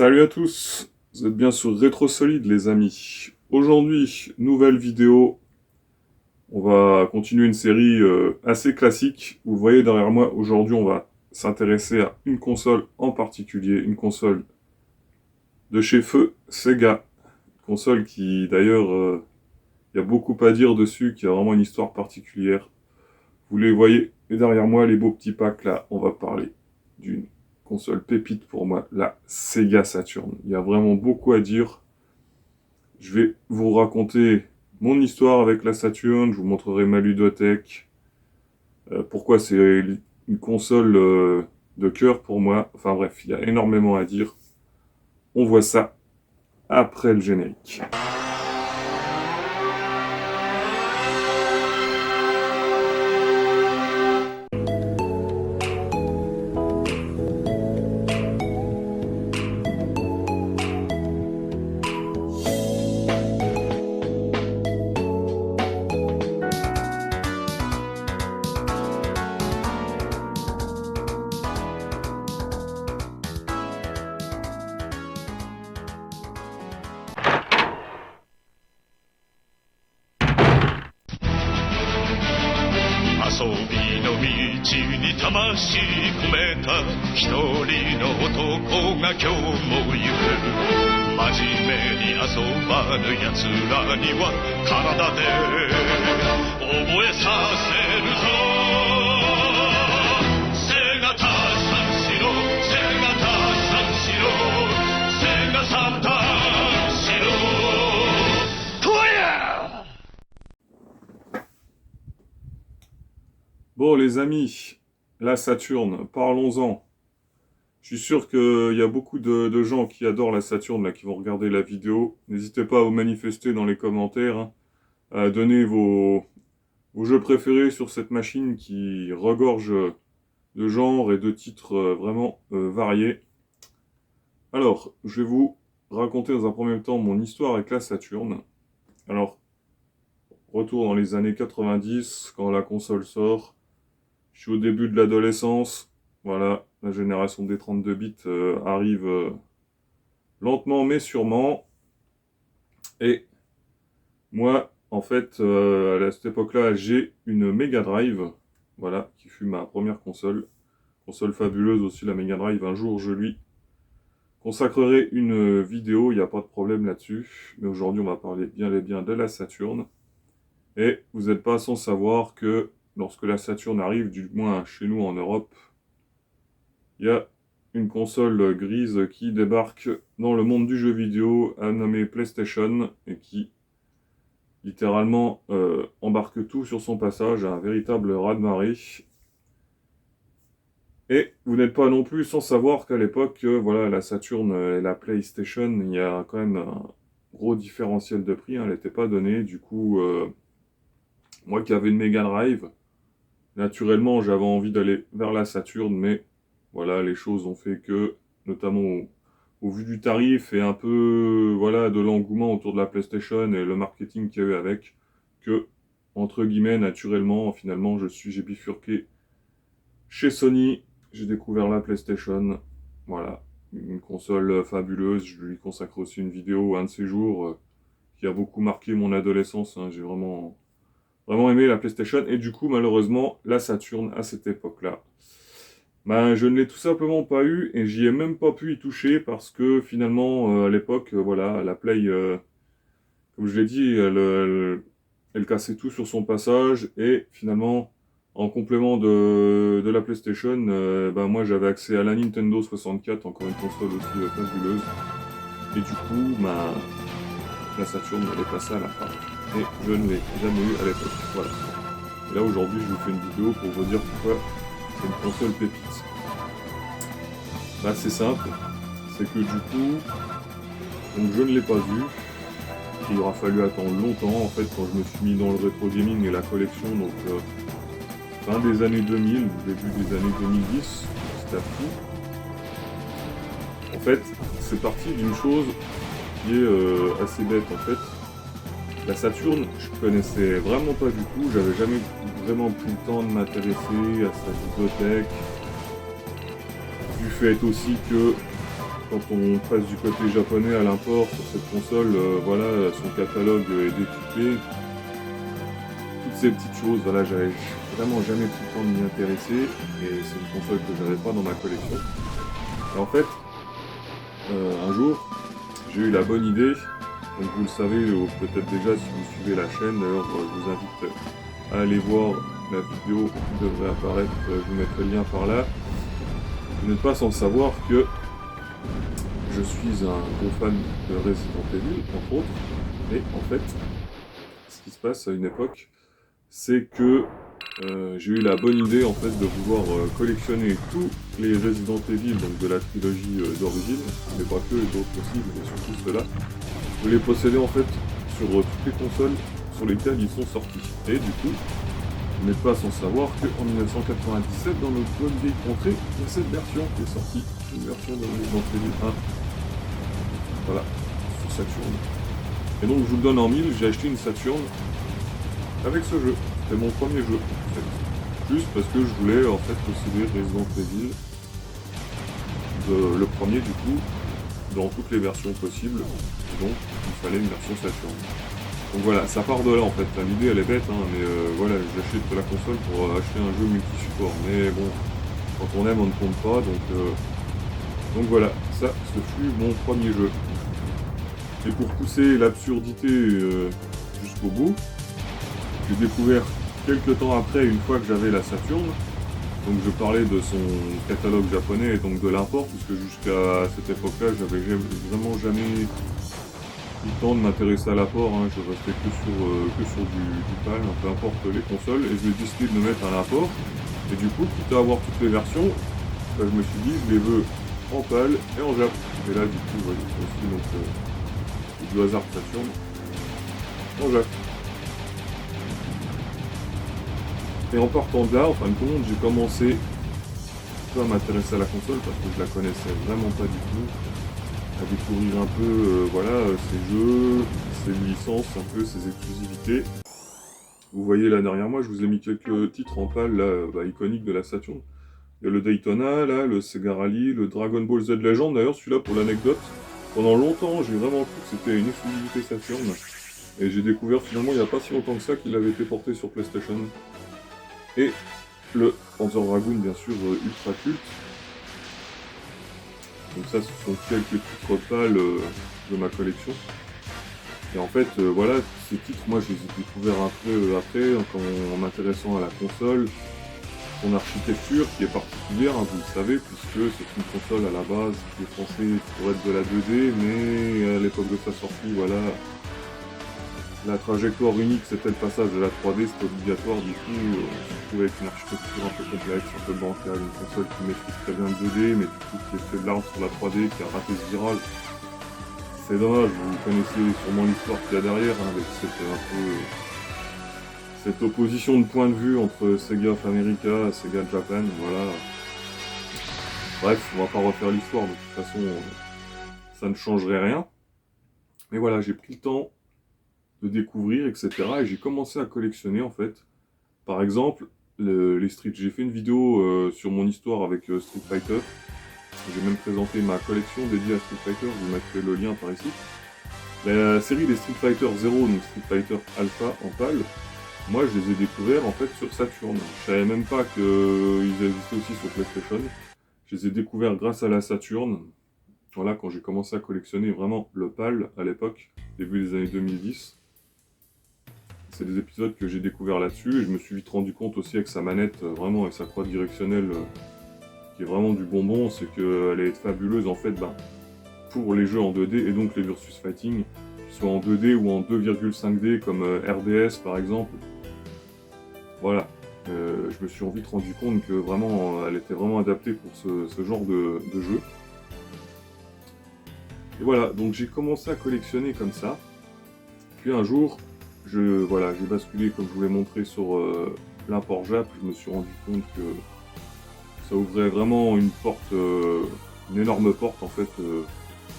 Salut à tous, vous êtes bien sur Rétro Solide les amis. Aujourd'hui, nouvelle vidéo. On va continuer une série assez classique. Vous voyez derrière moi, aujourd'hui on va s'intéresser à une console en particulier, une console de chez Feu, Sega. Une console qui d'ailleurs, il y a beaucoup à dire dessus, qui a vraiment une histoire particulière. Vous les voyez, et derrière moi les beaux petits packs là, on va parler d'une console pépite pour moi, la Sega Saturn. Il y a vraiment beaucoup à dire. Je vais vous raconter mon histoire avec la Saturn, je vous montrerai ma ludothèque, pourquoi c'est une console de cœur pour moi. Enfin bref, il y a énormément à dire. On voit ça après le générique. Bon les amis, la Saturn, parlons-en. Je suis sûr qu'il y a beaucoup de gens qui adorent la Saturn, là, qui vont regarder la vidéo. N'hésitez pas à vous manifester dans les commentaires, hein, à donner vos jeux préférés sur cette machine qui regorge de genres et de titres vraiment variés. Alors, je vais vous raconter dans un premier temps mon histoire avec la Saturn. Alors, retour dans les années 90, quand la console sort. Je suis au début de l'adolescence. Voilà, la génération des 32 bits arrive lentement mais sûrement. Et moi, en fait, à cette époque-là, j'ai une Mega Drive. Voilà, qui fut ma première console. Console fabuleuse aussi, la Mega Drive. Un jour, je lui consacrerai une vidéo, il n'y a pas de problème là-dessus. Mais aujourd'hui, on va parler bien et bien de la Saturn. Et vous n'êtes pas sans savoir que lorsque la Saturn arrive, du moins chez nous en Europe, il y a une console grise qui débarque dans le monde du jeu vidéo, nommée PlayStation, et qui littéralement embarque tout sur son passage, un véritable raz-de-marée. Et vous n'êtes pas non plus sans savoir qu'à l'époque, voilà, la Saturn et la PlayStation, il y a quand même un gros différentiel de prix, hein, elle n'était pas donnée. Du coup, moi qui avais une Mega Drive, naturellement j'avais envie d'aller vers la Saturn, mais voilà, les choses ont fait que, notamment au vu du tarif et un peu voilà, de l'engouement autour de la PlayStation et le marketing qu'il y a eu avec, que, entre guillemets, naturellement, finalement, j'ai bifurqué chez Sony, j'ai découvert la PlayStation, voilà, une console fabuleuse, je lui consacre aussi une vidéo un de ces jours qui a beaucoup marqué mon adolescence, hein, j'ai vraiment aimé la PlayStation, et du coup, malheureusement, la Saturn, à cette époque-là, ben, je ne l'ai tout simplement pas eu, et j'y ai même pas pu y toucher, parce que finalement, à l'époque, voilà, la Play, comme je l'ai dit, elle cassait tout sur son passage, et finalement, en complément de la PlayStation, ben, moi j'avais accès à la Nintendo 64, encore une console aussi fabuleuse, et du coup, ben, la Saturn, elle est passée à la fin. Et je ne l'ai jamais eu à l'époque. Voilà. Et là aujourd'hui je vous fais une vidéo pour vous dire pourquoi c'est une console pépite. Bah c'est simple, c'est que du coup, donc je ne l'ai pas vu. Il aura fallu attendre longtemps en fait quand je me suis mis dans le rétro gaming et la collection, donc fin des années 2000, début des années 2010, c'était fou. En fait, c'est parti d'une chose qui est assez bête en fait. La Saturn, je connaissais vraiment pas du tout, j'avais jamais vraiment pris le temps de m'intéresser à sa bibliothèque. Du fait aussi que quand on passe du côté japonais à l'import sur cette console, voilà, son catalogue est découpé. Toutes ces petites choses, voilà, j'avais vraiment jamais pris le temps de m'y intéresser, et c'est une console que j'avais pas dans ma collection. Et en fait, un jour, j'ai eu la bonne idée, donc vous le savez, ou peut-être déjà si vous suivez la chaîne, d'ailleurs je vous invite à aller voir la vidéo qui devrait apparaître, je vous mettrai le lien par là. Vous n'êtes pas sans savoir que je suis un gros fan de Resident Evil, entre autres, et en fait, ce qui se passe à une époque, c'est que j'ai eu la bonne idée en fait de vouloir collectionner tous les Resident Evil, donc de la trilogie d'origine, mais pas que, d'autres aussi, mais surtout ceux-là. Je les posséder en fait sur toutes les consoles sur lesquelles ils sont sortis. Et du coup, vous n'êtes pas sans savoir qu'en 1997, dans notre bonne vieille contrée, il y a cette version qui est sortie, une version de Resident Evil 1. Voilà, sur Saturn. Et donc je vous le donne en mille, j'ai acheté une Saturn avec ce jeu. C'était mon premier jeu, en fait. Juste parce que je voulais en fait posséder Resident Evil, le premier du coup, dans toutes les versions possibles. Donc il fallait une version Saturn. Donc voilà, ça part de là en fait. Enfin, l'idée elle est bête, hein, mais voilà, j'achète la console pour acheter un jeu multi-support. Mais bon, quand on aime, on ne compte pas, donc voilà, ça, ce fut mon premier jeu. Et pour pousser l'absurdité jusqu'au bout, j'ai découvert quelques temps après, une fois que j'avais la Saturn, donc je parlais de son catalogue japonais et donc de l'import, puisque jusqu'à cette époque-là, j'avais vraiment jamais eu le temps de m'intéresser à l'apport, hein. Je restais que sur du PAL, peu importe les consoles, et j'ai décidé de me mettre à l'import. Et du coup, quitte à avoir toutes les versions, bah, je me suis dit, je les veux en PAL et en Jap. Et là, du coup, voilà, aussi, donc, du hasard Saturn en Jap. Et en partant de là, en fin de compte, j'ai commencé à m'intéresser à la console parce que je la connaissais vraiment pas du tout, à découvrir un peu voilà, ses jeux, ses licences, un peu ses exclusivités. Vous voyez là derrière moi, je vous ai mis quelques titres en pâle là, iconiques de la Saturn. Il y a le Daytona, là, le Sega Rally, le Dragon Ball Z Legend. D'ailleurs, celui-là, pour l'anecdote, pendant longtemps, j'ai vraiment cru que c'était une exclusivité Saturn. Et j'ai découvert finalement il n'y a pas si longtemps que ça qu'il avait été porté sur PlayStation. Et le Panzer Dragoon, bien sûr, ultra culte. Donc ça, ce sont quelques titres pâles de ma collection. Et en fait, voilà, ces titres, moi, je les ai découverts un peu après, en m'intéressant à la console, son architecture qui est particulière, hein, vous le savez, puisque c'est une console à la base qui est censée pour être de la 2D, mais à l'époque de sa sortie, voilà, la trajectoire unique, c'était le passage de la 3D, c'était obligatoire, du coup, on se retrouvait avec une architecture un peu complexe, un peu bancale, une console qui maîtrise très bien le 2D, mais du coup qui est fait de l'arme sur la 3D, qui a raté ce virage. C'est dommage, vous connaissez sûrement l'histoire qu'il y a derrière, hein, avec cette opposition de point de vue entre Sega of America et Sega Japan, voilà. Bref, on va pas refaire l'histoire, de toute façon, ça ne changerait rien. Mais voilà, j'ai pris le temps de découvrir, etc. Et j'ai commencé à collectionner, en fait. Par exemple, les Street. J'ai fait une vidéo sur mon histoire avec Street Fighter. J'ai même présenté ma collection dédiée à Street Fighter, je vous mettrai le lien par ici. La série des Street Fighter 0, donc Street Fighter Alpha en PAL, moi je les ai découverts en fait sur Saturn. Je savais même pas qu'ils existaient aussi sur PlayStation. Je les ai découverts grâce à la Saturn. Voilà, quand j'ai commencé à collectionner vraiment le PAL à l'époque, début des années 2010. C'est des épisodes que j'ai découverts là-dessus et je me suis vite rendu compte aussi avec sa manette, vraiment, et sa croix directionnelle, qui est vraiment du bonbon, c'est qu'elle est fabuleuse en fait, pour les jeux en 2D et donc les versus fighting, soit en 2D ou en 2,5D comme RDS par exemple. Voilà, je me suis vite rendu compte que vraiment, elle était vraiment adaptée pour ce genre de jeu. Et voilà, donc j'ai commencé à collectionner comme ça. Puis un jour, j'ai basculé, comme je vous l'ai montré, sur l'import Jap. Je me suis rendu compte que ça ouvrait vraiment une porte, une énorme porte en fait,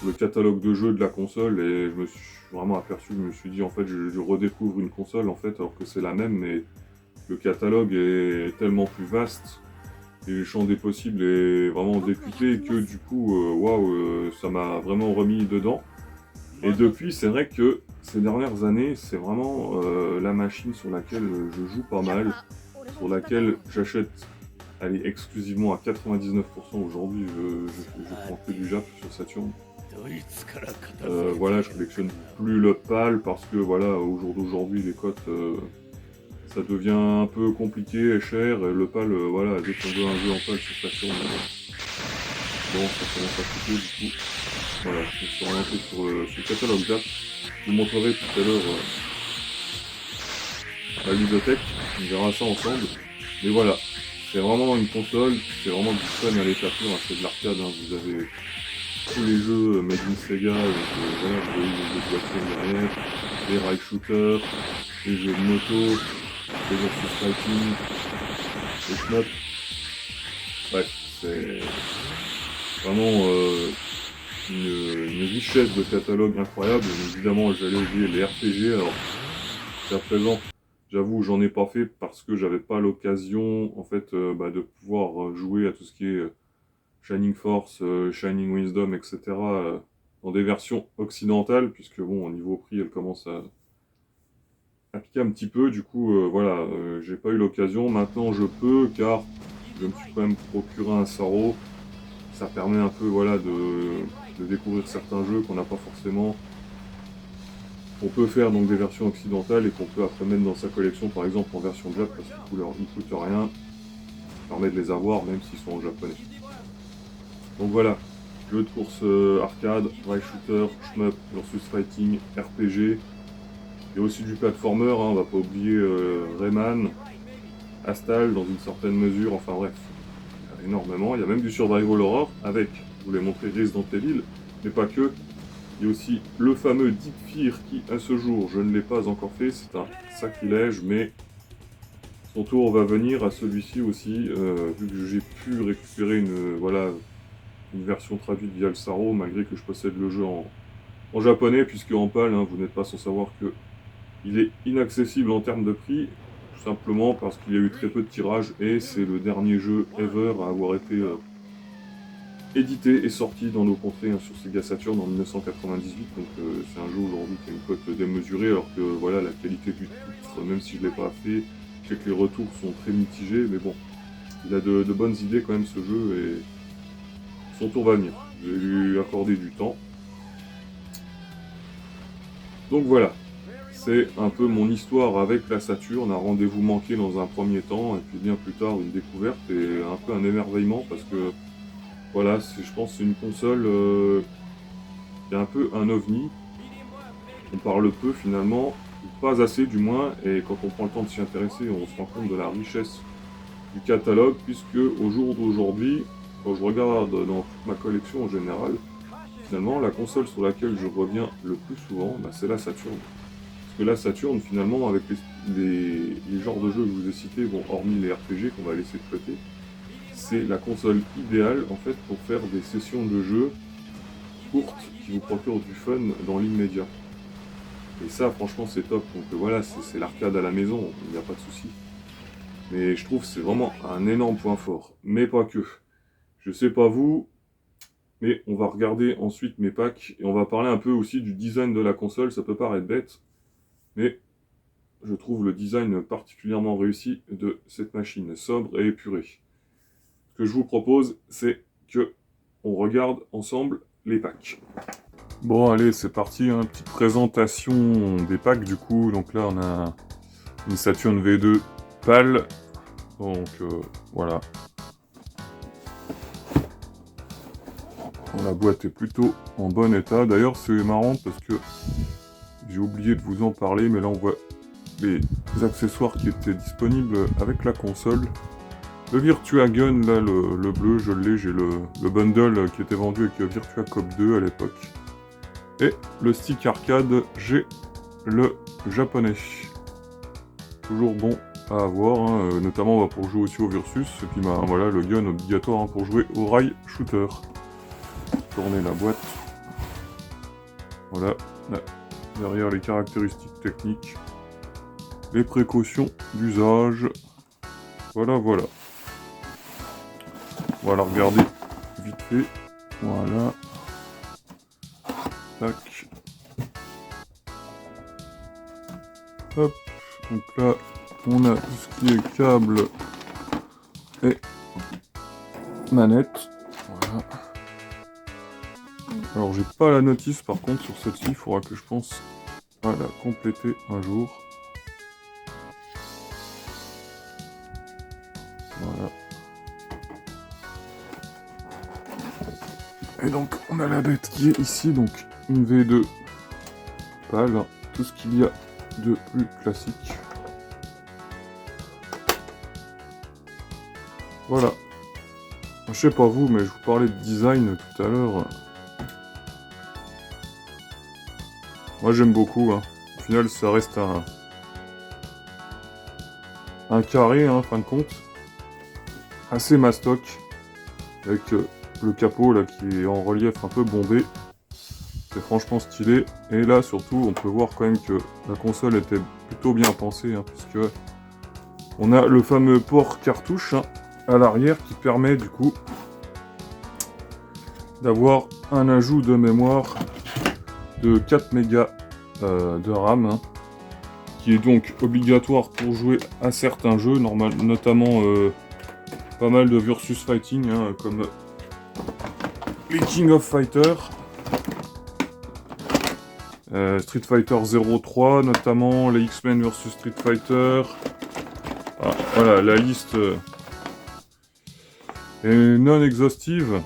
le catalogue de jeux de la console, et je me suis vraiment aperçu, je me suis dit en fait je redécouvre une console en fait alors que c'est la même, mais le catalogue est tellement plus vaste et le champ des possibles est vraiment décuplé, que du coup, waouh, ça m'a vraiment remis dedans. Et depuis, c'est vrai que ces dernières années, c'est vraiment la machine sur laquelle je joue pas mal, sur laquelle j'achète, allez, exclusivement à 99% aujourd'hui, je prends que du Jap sur Saturn. Voilà, je collectionne plus le PAL parce que voilà, au jour d'aujourd'hui, les cotes, ça devient un peu compliqué et cher. Et le PAL, voilà, dès qu'on veut un jeu en PAL sur Saturn, bon, ça commence à coûter du coup. Voilà, je me suis orienté sur le catalogue Jap. Je vous montrerai tout à l'heure la ludothèque, on verra ça ensemble. Mais voilà, c'est vraiment une console, c'est vraiment du fun à l'état pur, hein, c'est de l'arcade, hein. Vous avez tous les jeux made in Sega, voilà, vous voyez les jeux de voiture derrière, les rail shooters, les jeux de moto, les versus fighting, les shmup. Bref, c'est vraiment une richesse de catalogue incroyable. Évidemment, j'allais oublier les RPG, alors jusqu'à présent, j'avoue, j'en ai pas fait parce que j'avais pas l'occasion en fait de pouvoir jouer à tout ce qui est Shining Force, Shining Wisdom, etc. Dans des versions occidentales, puisque bon, au niveau prix, elle commence à piquer un petit peu. Du coup, voilà, j'ai pas eu l'occasion. Maintenant, je peux, car je me suis quand même procuré un Saro. Ça permet un peu, voilà, de découvrir certains jeux qu'on n'a pas forcément. On peut faire donc des versions occidentales et qu'on peut après mettre dans sa collection, par exemple en version Jap, parce qu'ils ne coûtent rien. Ça permet de les avoir, même s'ils sont en japonais. Donc voilà, jeu de course arcade, rail shooter, shmup, versus fighting, RPG. Il y a aussi du platformer, hein, on va pas oublier Rayman, Astal dans une certaine mesure, enfin bref, il y a énormément. Il y a même du survival horror avec, je vous l'ai montré, Resident Evil, mais pas que. Il y a aussi le fameux Deep Fear qui, à ce jour, je ne l'ai pas encore fait, c'est un sacrilège, mais son tour va venir à celui-ci aussi, vu que j'ai pu récupérer une version traduite via le Saro, malgré que je possède le jeu en japonais, puisque en PAL, hein, vous n'êtes pas sans savoir que il est inaccessible en termes de prix, tout simplement parce qu'il y a eu très peu de tirages, et c'est le dernier jeu ever à avoir été édité et sorti dans nos contrées, hein, sur Sega Saturn en 1998, donc c'est un jeu aujourd'hui qui a une cote démesurée, alors que voilà, la qualité du titre, même si je ne l'ai pas fait, je sais que les retours sont très mitigés, mais bon, il a de bonnes idées quand même ce jeu, et son tour va venir. Je vais lui accorder du temps. Donc voilà, c'est un peu mon histoire avec la Saturn, un rendez-vous manqué dans un premier temps, et puis bien plus tard une découverte et un peu un émerveillement, parce que voilà, je pense que c'est une console qui est un peu un ovni. On parle peu finalement, pas assez du moins, et quand on prend le temps de s'y intéresser, on se rend compte de la richesse du catalogue, puisque au jour d'aujourd'hui, quand je regarde dans toute ma collection en général, finalement la console sur laquelle je reviens le plus souvent, c'est la Saturn. Parce que la Saturn, finalement, avec les genres de jeux que je vous ai cités, bon, hormis les RPG qu'on va laisser de côté, c'est la console idéale en fait pour faire des sessions de jeu courtes qui vous procurent du fun dans l'immédiat. Et ça, franchement, c'est top. Donc voilà, c'est l'arcade à la maison, il n'y a pas de souci. Mais je trouve que c'est vraiment un énorme point fort. Mais pas que. Je sais pas vous, mais on va regarder ensuite mes packs et on va parler un peu aussi du design de la console. Ça peut paraître bête, mais je trouve le design particulièrement réussi de cette machine, sobre et épurée. Ce que je vous propose, c'est que on regarde ensemble les packs. Bon, allez, c'est parti, hein, petite présentation des packs du coup. Donc là, on a une Saturn V2 PAL. Donc voilà. La boîte est plutôt en bon état. D'ailleurs, c'est marrant parce que j'ai oublié de vous en parler, mais là on voit les accessoires qui étaient disponibles avec la console. Le Virtua Gun, là, le bleu, je l'ai, j'ai le bundle qui était vendu avec Virtua Cop 2 à l'époque. Et le stick arcade, j'ai le japonais. Toujours bon à avoir, hein, notamment pour jouer aussi au Versus. Et puis voilà, le gun obligatoire, hein, pour jouer au rail shooter. Tourner la boîte. Voilà, là, derrière les caractéristiques techniques. Les précautions d'usage. Voilà, voilà. On va la regarder vite fait. Voilà. Tac. Hop. Donc là, on a tout ce qui est câble et manette. Voilà. Alors j'ai pas la notice par contre sur celle-ci, il faudra que je pense à la compléter un jour. Voilà. Et donc on a la bête qui est ici, donc une V2 pâle, tout ce qu'il y a de plus classique. Voilà. Je sais pas vous, mais je vous parlais de design tout à l'heure. Moi j'aime beaucoup. Hein. Au final ça reste un carré, hein, en fin de compte. Assez mastoc. Avec le capot là qui est en relief un peu bombé. C'est franchement stylé. Et là surtout on peut voir quand même que la console était plutôt bien pensée. Hein, puisque on a le fameux port cartouche hein, à l'arrière qui permet du coup d'avoir un ajout de mémoire de 4 mégas de RAM, hein, qui est donc obligatoire pour jouer à certains jeux, notamment pas mal de versus fighting, hein, comme les King of Fighters, Street Fighter 03, notamment les X-Men versus Street Fighter. Ah, voilà, la liste est non exhaustive.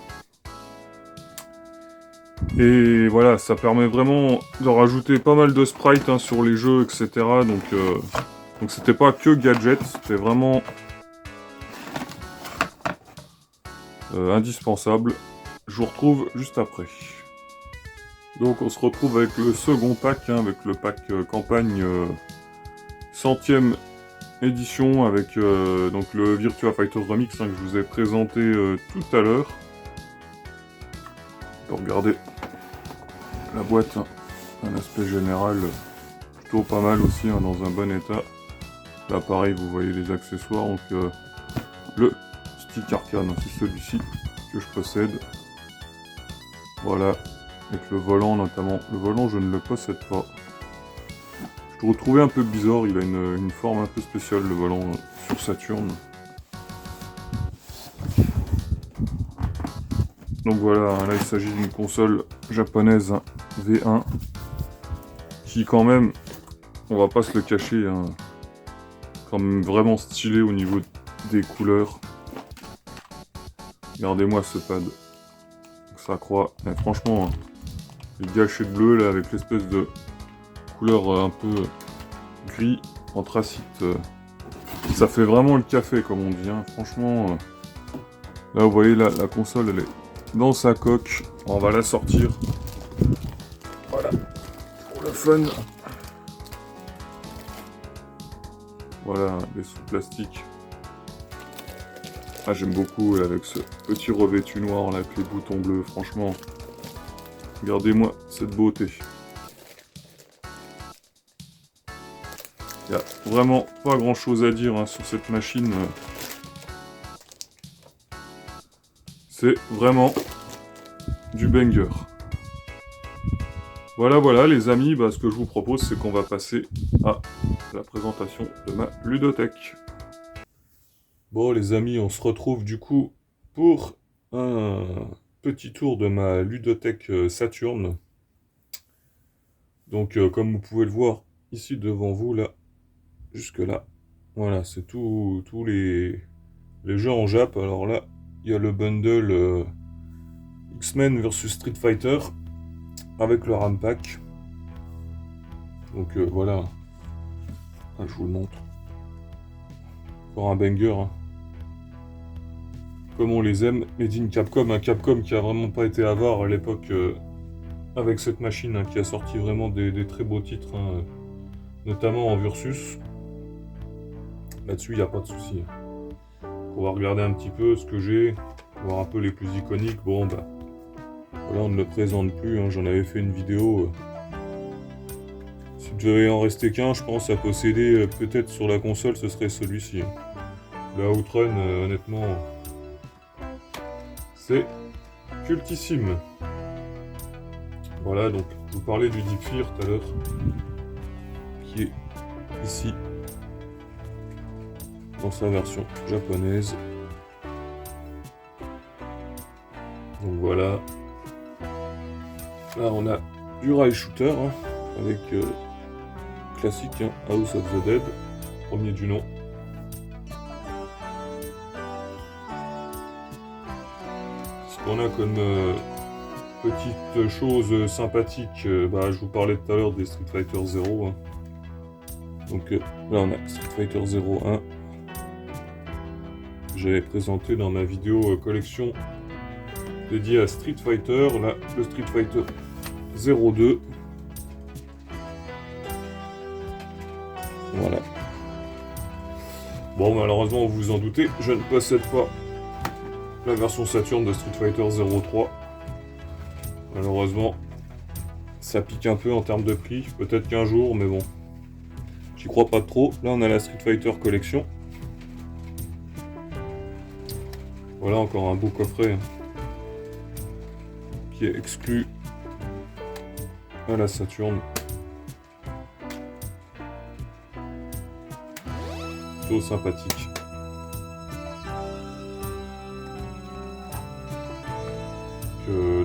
Et voilà, ça permet vraiment de rajouter pas mal de sprites hein, sur les jeux, etc. Donc c'était pas que gadget, c'était vraiment indispensable. Je vous retrouve juste après. Donc on se retrouve avec le second pack, hein, avec le pack campagne 100e édition, avec donc le Virtua Fighter Remix hein, que je vous ai présenté tout à l'heure. Regardez la boîte, hein, un aspect général plutôt pas mal aussi, hein, dans un bon état. Là pareil, vous voyez les accessoires, donc le stick arcane, c'est celui-ci que je possède. Voilà, avec le volant notamment. Le volant, je ne le possède pas. Je le trouvais un peu bizarre, il a une forme un peu spéciale, le volant sur Saturn. Donc voilà, là il s'agit d'une console japonaise hein, V1 qui quand même, on va pas se le cacher, hein, quand même vraiment stylé au niveau des couleurs. Regardez-moi ce pad, ça croit. Et franchement, hein, les gâchets bleu là avec l'espèce de couleur un peu gris anthracite, ça fait vraiment le café comme on dit. Hein. Franchement, là vous voyez la console elle est dans sa coque, on va la sortir. Voilà, pour le fun. Voilà, les sous-plastiques. Ah, j'aime beaucoup avec ce petit revêtu noir là, avec les boutons bleus, franchement. Regardez-moi cette beauté. Il n'y a vraiment pas grand chose à dire hein, sur cette machine. C'est vraiment du banger. Voilà les amis, ce que je vous propose c'est qu'on va passer à la présentation de ma ludothèque. Bon les amis, on se retrouve du coup pour un petit tour de ma ludothèque Saturn. Donc comme vous pouvez le voir ici devant vous là, jusque là, voilà c'est tous les jeux en Jap. Alors là, il y a le bundle X-Men versus Street Fighter avec le RAM pack. Donc voilà, ah, je vous le montre. Encore un banger. Hein. Comme on les aime, Made in Capcom, un Capcom qui a vraiment pas été avare à l'époque avec cette machine, hein, qui a sorti vraiment des très beaux titres, hein, notamment en Versus. Là-dessus, il n'y a pas de souci. On va regarder un petit peu ce que j'ai, voir un peu les plus iconiques. Bon, voilà, on ne le présente plus, hein, j'en avais fait une vidéo. S'il devait en rester qu'un, je pense, à posséder peut-être sur la console, ce serait celui-ci. Hein. Le Outrun, honnêtement, c'est cultissime. Voilà, donc je vous parlais du Deep Fear tout à l'heure, qui est ici, dans sa version japonaise. Donc voilà. Là, on a du rail shooter, hein, avec classique, hein, House of the Dead, premier du nom. Ce qu'on a comme petite chose sympathique, je vous parlais tout à l'heure des Street Fighter 0. Hein. Donc là, on a Street Fighter 01. J'avais présenté dans ma vidéo collection dédiée à Street Fighter, là, le Street Fighter 02. Voilà. Bon, malheureusement, vous vous en doutez, je ne possède pas la version Saturn de Street Fighter 03. Malheureusement, ça pique un peu en termes de prix. Peut-être qu'un jour, mais bon, j'y crois pas trop. Là, on a la Street Fighter Collection. Voilà, encore un beau coffret, hein, qui est exclu à la Saturn. Plutôt sympathique.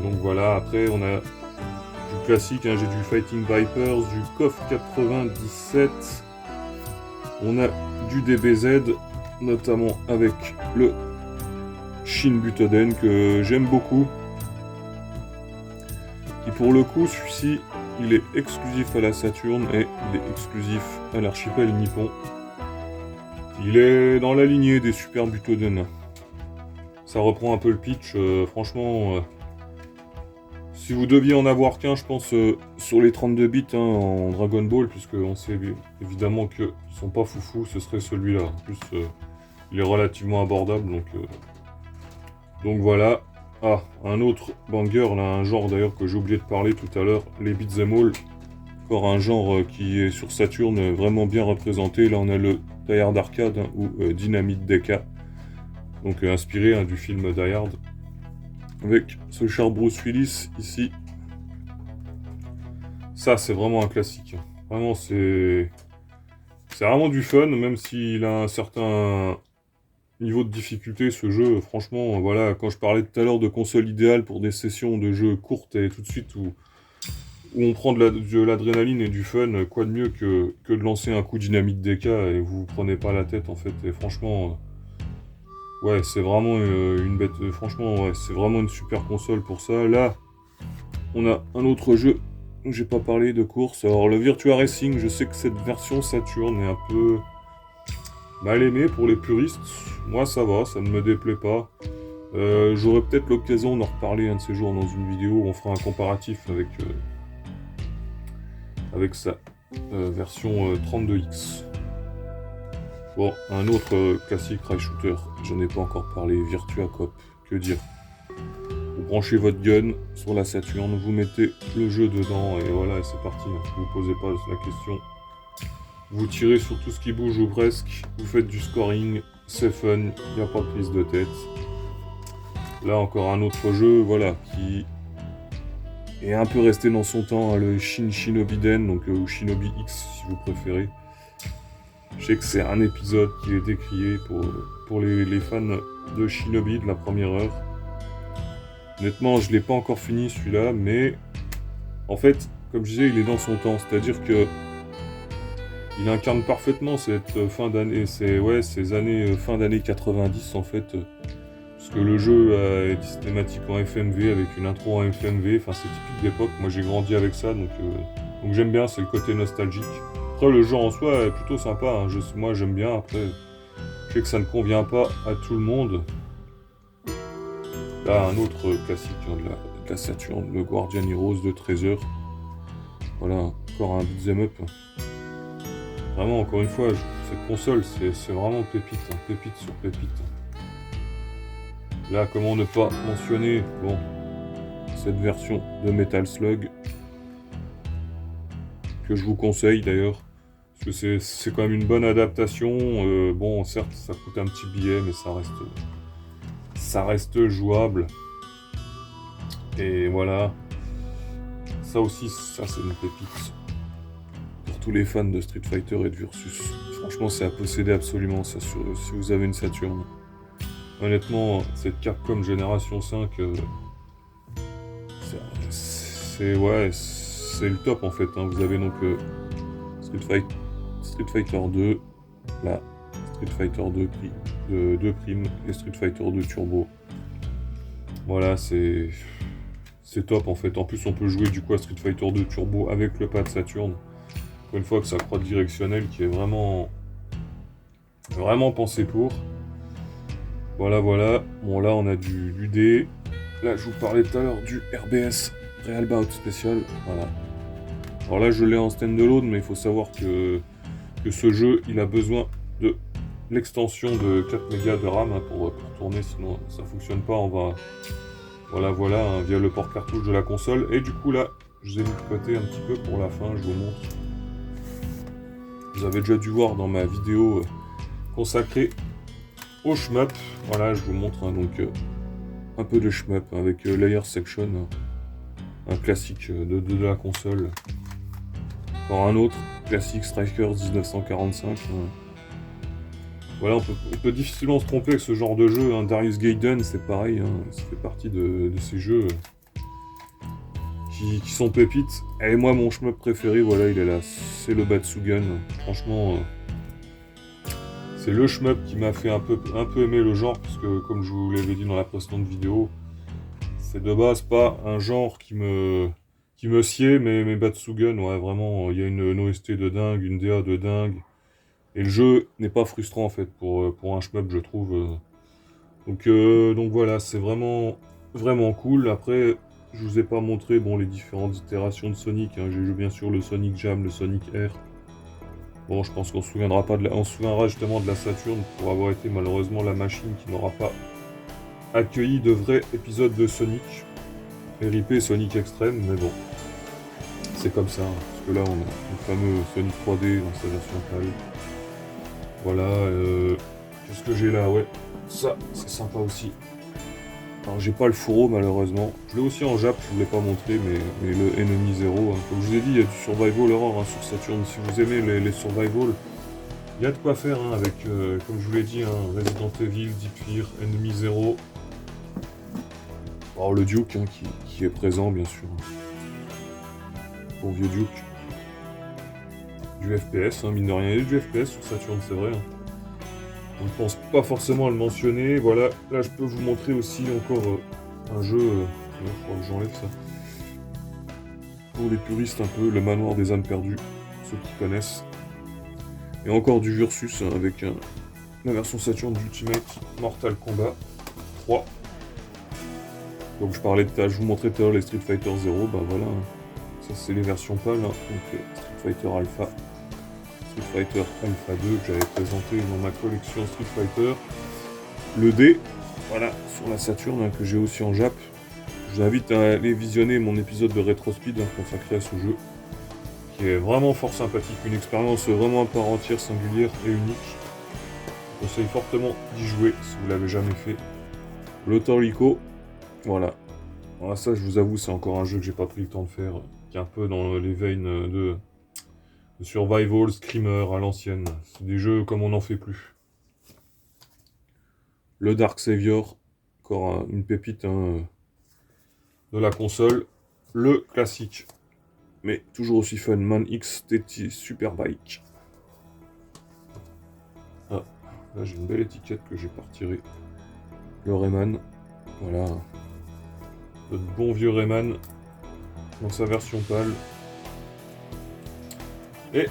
Donc voilà, après on a du classique, hein, j'ai du Fighting Vipers, du KOF 97, on a du DBZ, notamment avec le Shin Butoden que j'aime beaucoup. Qui pour le coup, celui-ci, il est exclusif à la Saturn et il est exclusif à l'archipel nippon. Il est dans la lignée des Super Butoden. Ça reprend un peu le pitch, franchement... si vous deviez en avoir qu'un, je pense, sur les 32 bits, hein, en Dragon Ball, puisque on sait évidemment qu'ils sont pas foufous, ce serait celui-là. En plus, il est relativement abordable, donc voilà. Ah, un autre banger, là, un genre d'ailleurs que j'ai oublié de parler tout à l'heure, les beat'em all. Encore un genre qui est sur Saturn vraiment bien représenté. Là, on a le Die Hard Arcade, hein, ou Dynamite Deka, donc inspiré, hein, du film Die Hard. Avec ce cher Bruce Willis ici. Ça, c'est vraiment un classique. Vraiment, c'est vraiment du fun, même s'il a un certain niveau de difficulté, ce jeu. Franchement, voilà, quand je parlais tout à l'heure de console idéale pour des sessions de jeux courtes et tout de suite où on prend de l'adrénaline et du fun, quoi de mieux que de lancer un coup Dynamite DK et vous vous prenez pas la tête, en fait. Et franchement... ouais, c'est vraiment une bête. Franchement, ouais, c'est vraiment une super console pour ça. Là, on a un autre jeu où j'ai pas parlé de course. Alors, le Virtua Racing, je sais que cette version Saturn est un peu mal aimée pour les puristes. Moi, ça va, ça ne me déplaît pas. J'aurai peut-être l'occasion d'en reparler un de ces jours dans une vidéo où on fera un comparatif avec sa version 32X. Bon, un autre classique rail shooter, j'en ai pas encore parlé, Virtua Cop, que dire. Vous branchez votre gun sur la Saturn, vous mettez le jeu dedans et voilà, et c'est parti. Vous posez pas la question. Vous tirez sur tout ce qui bouge ou presque, vous faites du scoring, c'est fun, il n'y a pas de prise de tête. Là encore un autre jeu, voilà, qui est un peu resté dans son temps, hein, le Shinobiden, donc ou Shinobi X si vous préférez. Je sais que c'est un épisode qui est décrié pour les fans de Shinobi de la première heure. Honnêtement, je ne l'ai pas encore fini celui-là, mais en fait, comme je disais, il est dans son temps. C'est-à-dire que il incarne parfaitement cette fin d'année, ces années fin d'année 90 en fait. Parce que le jeu est systématique en FMV avec une intro en FMV. Enfin, c'est typique d'époque. Moi, j'ai grandi avec ça, donc j'aime bien. C'est le côté nostalgique. Après, le jeu en soi est plutôt sympa, hein. Moi j'aime bien. Après, je sais que ça ne convient pas à tout le monde. Là, un autre classique, hein, de la Saturn, le Guardian Heroes de 13 heures. Voilà, encore un beat'em up. Vraiment, encore une fois, cette console, c'est vraiment pépite, hein, pépite sur pépite. Là, comment ne pas mentionner, bon, cette version de Metal Slug, que je vous conseille d'ailleurs. Parce que c'est quand même une bonne adaptation. Bon, certes, ça coûte un petit billet, mais ça reste jouable. Et voilà, ça aussi, ça c'est une pépite. Pour tous les fans de Street Fighter et de Versus. Franchement, c'est à posséder absolument, ça, si vous avez une Saturn. Honnêtement, cette Capcom Génération 5, c'est le top en fait. Hein. Vous avez donc Street Fighter 2, là, Street Fighter 2 Prime et Street Fighter 2 Turbo. Voilà, c'est top en fait. En plus, on peut jouer du coup à Street Fighter 2 Turbo avec le pad Saturn. Encore une fois que sa croix directionnelle qui est vraiment pensé pour. Voilà. Bon, là, on a du D. Là, je vous parlais tout à l'heure du RBS, Real Bout Special. Voilà. Alors là, je l'ai en stand-alone, mais il faut savoir que ce jeu, il a besoin de l'extension de 4 mégas de RAM hein, pour tourner, sinon ça fonctionne pas. On va... Voilà, hein, via le port cartouche de la console. Et du coup, là, je vous ai mis de côté un petit peu pour la fin, je vous montre. Vous avez déjà dû voir dans ma vidéo consacrée au shmup. Voilà, je vous montre hein, donc un peu de shmup avec Layer Section, un classique de la console. Encore un autre classique Strikers 1945. Voilà, on peut difficilement se tromper avec ce genre de jeu. Hein. Darius Gaiden, c'est pareil, hein, ça fait partie de ces jeux qui sont pépites. Et moi, mon shmup préféré, voilà, il est là, c'est le Batsugan. Franchement, c'est le shmup qui m'a fait un peu aimer le genre, parce que comme je vous l'avais dit dans la précédente vidéo, c'est de base pas un genre qui me sied, mais Batsugan, ouais, vraiment, il y a une OST de dingue, une DA de dingue. Et le jeu n'est pas frustrant en fait pour un shmup, je trouve. Donc voilà, c'est vraiment cool. Après, je vous ai pas montré bon, les différentes itérations de Sonic. Hein. J'ai eu bien sûr le Sonic Jam, le Sonic Air. Bon, je pense qu'on se souviendra pas on se souviendra justement de la Saturn pour avoir été malheureusement la machine qui n'aura pas accueilli de vrais épisodes de Sonic. RIP Sonic Extreme, mais bon, c'est comme ça. Hein, parce que là, on a le fameux Sonic 3D dans sa version pâle. Voilà, qu'est-ce que j'ai là? Ouais, ça, c'est sympa aussi. Alors, j'ai pas le fourreau, malheureusement. Je l'ai aussi en Jap, je vous l'ai pas montré, mais le Enemy Zero. Hein. Comme je vous ai dit, il y a du Survival Horror hein, sur Saturn. Si vous aimez les Survival, il y a de quoi faire hein, avec, comme je vous l'ai dit, hein, Resident Evil, Deep Fear, Enemy Zero. Alors, le Duke hein, qui est présent, bien sûr. Pour vieux Duke. Du FPS, hein, mine de rien, il y a du FPS sur Saturn, c'est vrai. Hein. On ne pense pas forcément à le mentionner. Voilà, là je peux vous montrer aussi encore un jeu. Il faudra que j'enlève ça. Pour les puristes un peu, le manoir des âmes perdues, ceux qui connaissent. Et encore du Versus hein, avec la version Saturn d'Ultimate Mortal Kombat 3. Donc je parlais je vous montrais tout à l'heure les Street Fighter 0, bah voilà. Hein. Ça c'est les versions pâles, hein. Donc Street Fighter Alpha. Street Fighter Alpha 2 que j'avais présenté dans ma collection Street Fighter. Le D, voilà, sur la Saturn, hein, que j'ai aussi en Jap. Je vous invite à aller visionner mon épisode de Retro Speed hein, consacré à ce jeu, qui est vraiment fort sympathique, une expérience vraiment à part entière, singulière et unique. Je conseille fortement d'y jouer si vous l'avez jamais fait. Le Torrico, voilà. Alors ça, je vous avoue, c'est encore un jeu que j'ai pas pris le temps de faire, qui est un peu dans les veines de Survival, Screamer à l'ancienne. C'est des jeux comme on n'en fait plus. Le Dark Savior, encore une pépite hein, de la console. Le classique, mais toujours aussi fun, Man X TT Superbike. Ah, là j'ai une belle étiquette que j'ai pas retirée. Le Rayman, voilà. Notre bon vieux Rayman, dans sa version pâle. Et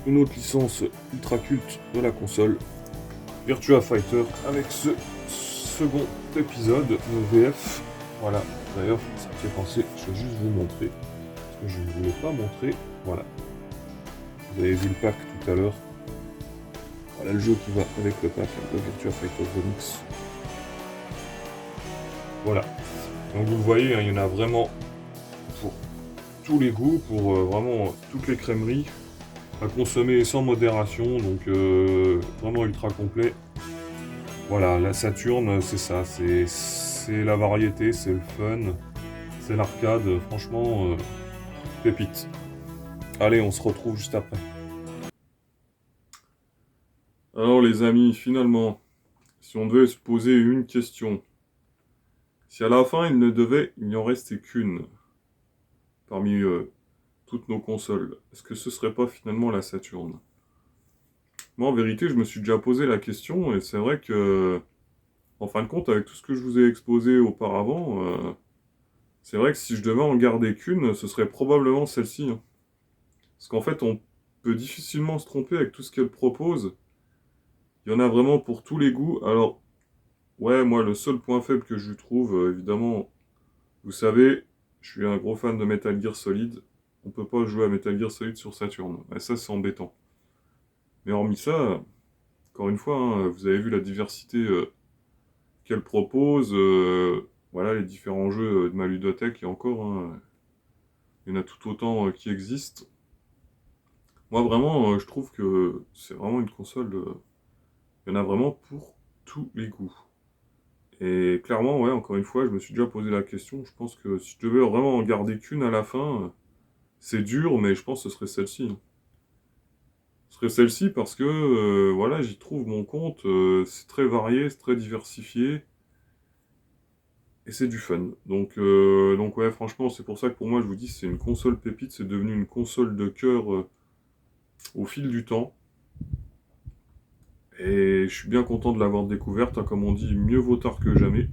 une autre licence ultra culte de la console, Virtua Fighter, avec ce second épisode de VF. Voilà, d'ailleurs, ça me fait penser, je vais juste vous montrer, parce que je ne vous l'ai pas montré. Voilà. Vous avez vu le pack tout à l'heure. Voilà le jeu qui va avec le pack, le Virtua Fighter Remix. Voilà. Donc vous le voyez, hein, il y en a vraiment pour tous les goûts, pour vraiment toutes les crèmeries. À consommer sans modération, donc vraiment ultra complet. Voilà, la Saturn, c'est ça, c'est la variété, c'est le fun, c'est l'arcade, franchement, pépite. Allez, on se retrouve juste après. Alors les amis, finalement, si on devait se poser une question, si à la fin il n'y en restait qu'une parmi toutes nos consoles, est-ce que ce serait pas finalement la Saturn? Moi en vérité je me suis déjà posé la question et c'est vrai que, en fin de compte, avec tout ce que je vous ai exposé auparavant, c'est vrai que si je devais en garder qu'une, ce serait probablement celle-ci, hein. Parce qu'en fait on peut difficilement se tromper avec tout ce qu'elle propose. Il y en a vraiment pour tous les goûts. Alors, ouais, moi, le seul point faible que je trouve, évidemment, vous savez, je suis un gros fan de Metal Gear Solid. On peut pas jouer à Metal Gear Solid sur Saturn. Et ça, c'est embêtant. Mais hormis ça, encore une fois, hein, vous avez vu la diversité qu'elle propose. Voilà, les différents jeux de ma ludothèque, et encore, hein, il y en a tout autant qui existent. Moi, vraiment, je trouve que c'est vraiment une console. Il y en a vraiment pour tous les goûts. Et clairement, ouais, encore une fois, je me suis déjà posé la question. Je pense que si je devais vraiment en garder qu'une à la fin, c'est dur, mais je pense que ce serait celle-ci, hein. Ce serait celle-ci parce que, voilà, j'y trouve mon compte. C'est très varié, c'est très diversifié. Et c'est du fun. Donc ouais, franchement, c'est pour ça que pour moi, je vous dis, c'est une console pépite. C'est devenu une console de cœur au fil du temps. Et je suis bien content de l'avoir découverte, hein. Comme on dit, mieux vaut tard que jamais.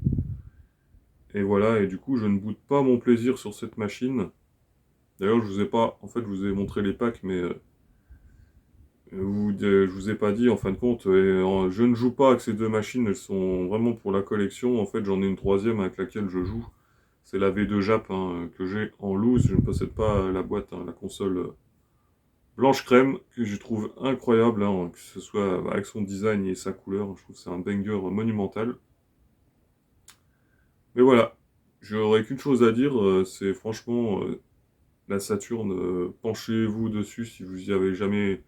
Et voilà, et du coup, je ne boude pas mon plaisir sur cette machine. D'ailleurs, je vous ai pas, en fait, je vous ai montré les packs, mais je vous ai pas dit, en fin de compte, je ne joue pas avec ces deux machines, elles sont vraiment pour la collection. En fait, j'en ai une troisième avec laquelle je joue. C'est la V2 Jap, hein, que j'ai en loose. Je ne possède pas la boîte, hein, la console blanche crème, que je trouve incroyable, hein, que ce soit avec son design et sa couleur. Je trouve que c'est un banger monumental. Mais voilà, j'aurais qu'une chose à dire, c'est franchement la Saturn, penchez-vous dessus si vous y avez jamais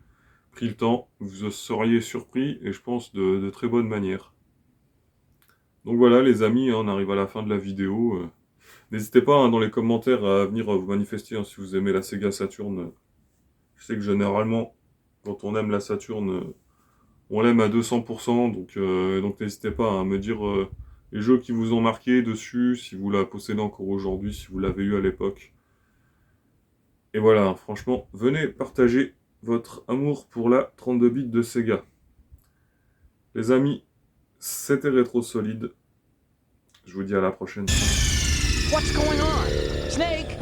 pris le temps, vous seriez surpris et je pense de très bonne manière. Donc voilà les amis, hein, on arrive à la fin de la vidéo. N'hésitez pas, hein, dans les commentaires à venir vous manifester, hein, si vous aimez la Sega Saturn. Je sais que généralement, quand on aime la Saturn, on l'aime à 200%, donc n'hésitez pas, hein, à me dire les jeux qui vous ont marqué dessus, si vous la possédez encore aujourd'hui, si vous l'avez eu à l'époque. Et voilà, franchement, venez partager votre amour pour la 32 bits de Sega. Les amis, c'était Rétro Solide. Je vous dis à la prochaine. What's going on? Snake?